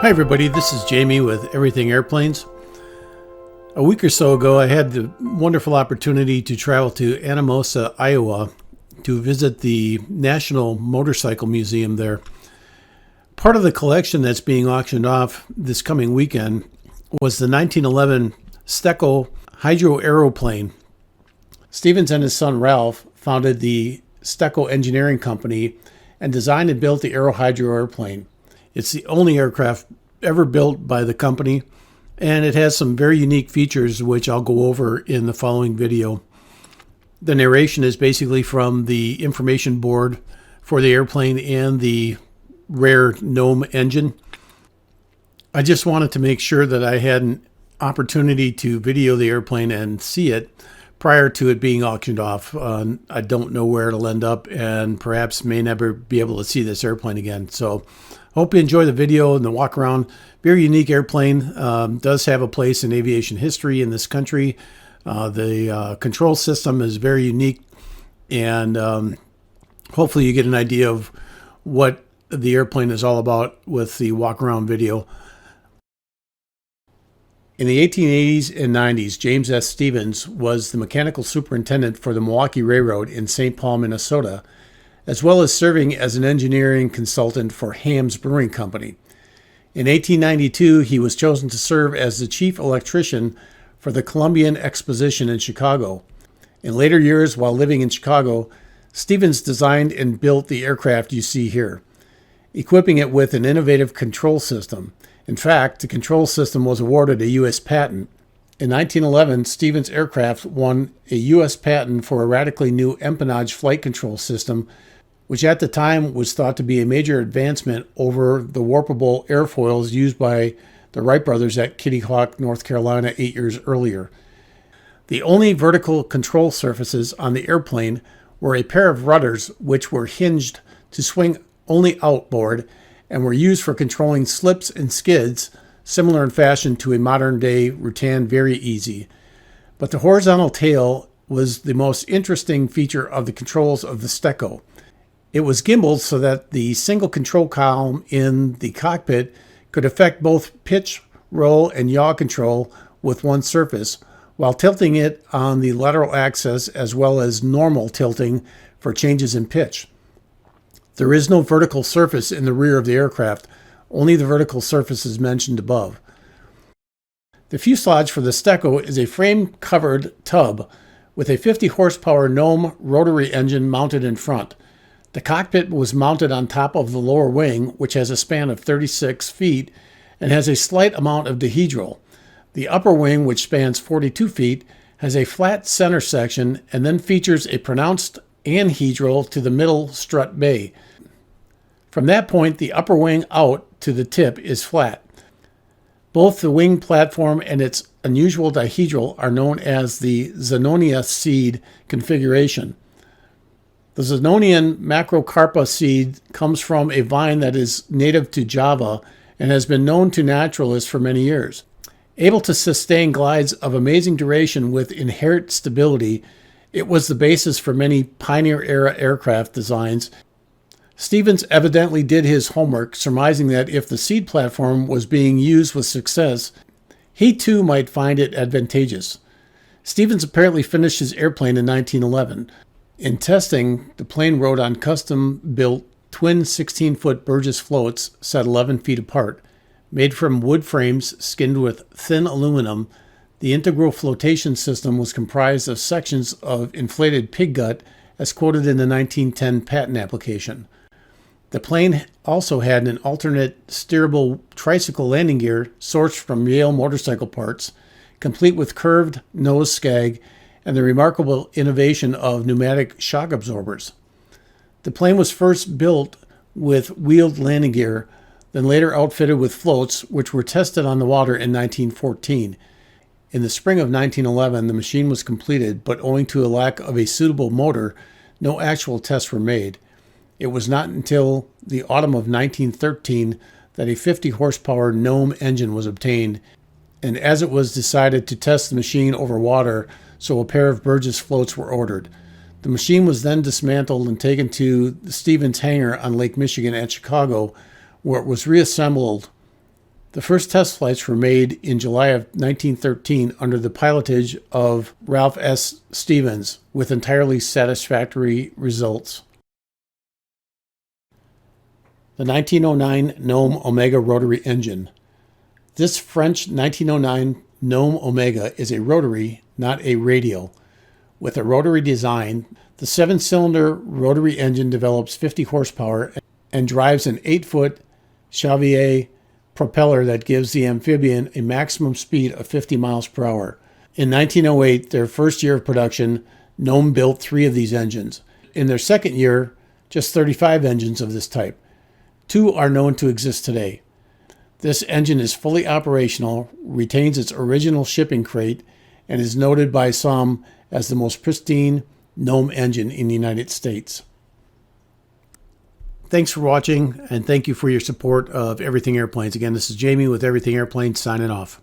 Hi everybody, this is Jamie with Everything Airplanes. A week or so ago, I had the wonderful opportunity to travel to Anamosa, Iowa to visit the National Motorcycle Museum there. Part of the collection that's being auctioned off this coming weekend was the 1911 STECO AeroHydroplane. Stevens and his son Ralph founded the STECO engineering company and designed and built the AeroHydroplane. It's the only aircraft ever built by the company, and it has some very unique features which I'll go over in the following video. The narration is basically from the information board for the airplane and the rare gnome engine. I just wanted to make sure that I had an opportunity to video the airplane and see it prior to it being auctioned off. I don't know where it'll end up and perhaps may never be able to see this airplane again. So hope you enjoy the video and the walk around. Very unique airplane. Does have a place in aviation history in this country. The control system is very unique, and hopefully you get an idea of what the airplane is all about with the walk around video. In the 1880s and 90s, James S. Stevens was the mechanical superintendent for the Milwaukee Railroad in St. Paul, Minnesota, as well as serving as an engineering consultant for Ham's Brewing Company. In 1892, he was chosen to serve as the chief electrician for the Columbian Exposition in Chicago. In later years, while living in Chicago, Stevens designed and built the aircraft you see here, equipping it with an innovative control system. In fact, the control system was awarded a U.S. patent. In 1911, Stevens Aircraft won a U.S. patent for a radically new empennage flight control system, which at the time was thought to be a major advancement over the warpable airfoils used by the Wright brothers at Kitty Hawk, North Carolina 8 years earlier. The only vertical control surfaces on the airplane were a pair of rudders which were hinged to swing only outboard and were used for controlling slips and skids, similar in fashion to a modern-day Rutan Very Easy. But the horizontal tail was the most interesting feature of the controls of the STECO. It was gimbaled so that the single control column in the cockpit could affect both pitch, roll, and yaw control with one surface, while tilting it on the lateral axis as well as normal tilting for changes in pitch. There is no vertical surface in the rear of the aircraft, only the vertical surfaces mentioned above. The fuselage for the STECO is a frame-covered tub with a 50 horsepower Gnome rotary engine mounted in front. The cockpit was mounted on top of the lower wing, which has a span of 36 feet and has a slight amount of dihedral. The upper wing, which spans 42 feet, has a flat center section and then features a pronounced anhedral to the middle strut bay. From that point, the upper wing out to the tip is flat. Both the wing platform and its unusual dihedral are known as the Xanonia seed configuration. The Xanonian macrocarpa seed comes from a vine that is native to Java and has been known to naturalists for many years. Able to sustain glides of amazing duration with inherent stability, it was the basis for many pioneer-era aircraft designs. Stevens evidently did his homework, surmising that if the seed platform was being used with success, he too might find it advantageous. Stevens apparently finished his airplane in 1911. In testing, the plane rode on custom-built twin 16-foot Burgess floats set 11 feet apart. Made from wood frames skinned with thin aluminum, the integral flotation system was comprised of sections of inflated pig gut as quoted in the 1910 patent application. The plane also had an alternate steerable tricycle landing gear sourced from Yale motorcycle parts, complete with curved nose skag and the remarkable innovation of pneumatic shock absorbers. The plane was first built with wheeled landing gear, then later outfitted with floats, which were tested on the water in 1914. In the spring of 1911, the machine was completed, but owing to a lack of a suitable motor, no actual tests were made. It was not until the autumn of 1913 that a 50 horsepower Gnome engine was obtained, and as it was decided to test the machine over water, so a pair of Burgess floats were ordered. The machine was then dismantled and taken to the Stevens hangar on Lake Michigan at Chicago, where it was reassembled The first test flights were made in July of 1913 under the pilotage of Ralph S. Stevens, with entirely satisfactory results. The 1909 Gnome Omega rotary engine. This French 1909 Gnome Omega is a rotary, not a radial. With a rotary design, the 7-cylinder rotary engine develops 50 horsepower and drives an 8-foot Chevier propeller that gives the amphibian a maximum speed of 50 miles per hour. In 1908, their first year of production, Gnome built 3 of these engines. In their second year, just 35 engines of this type. 2 are known to exist today. This engine is fully operational, retains its original shipping crate, and is noted by some as the most pristine Gnome engine in the United States. Thanks for watching, and thank you for your support of Everything Airplanes. Again, this is Jamie with Everything Airplanes signing off.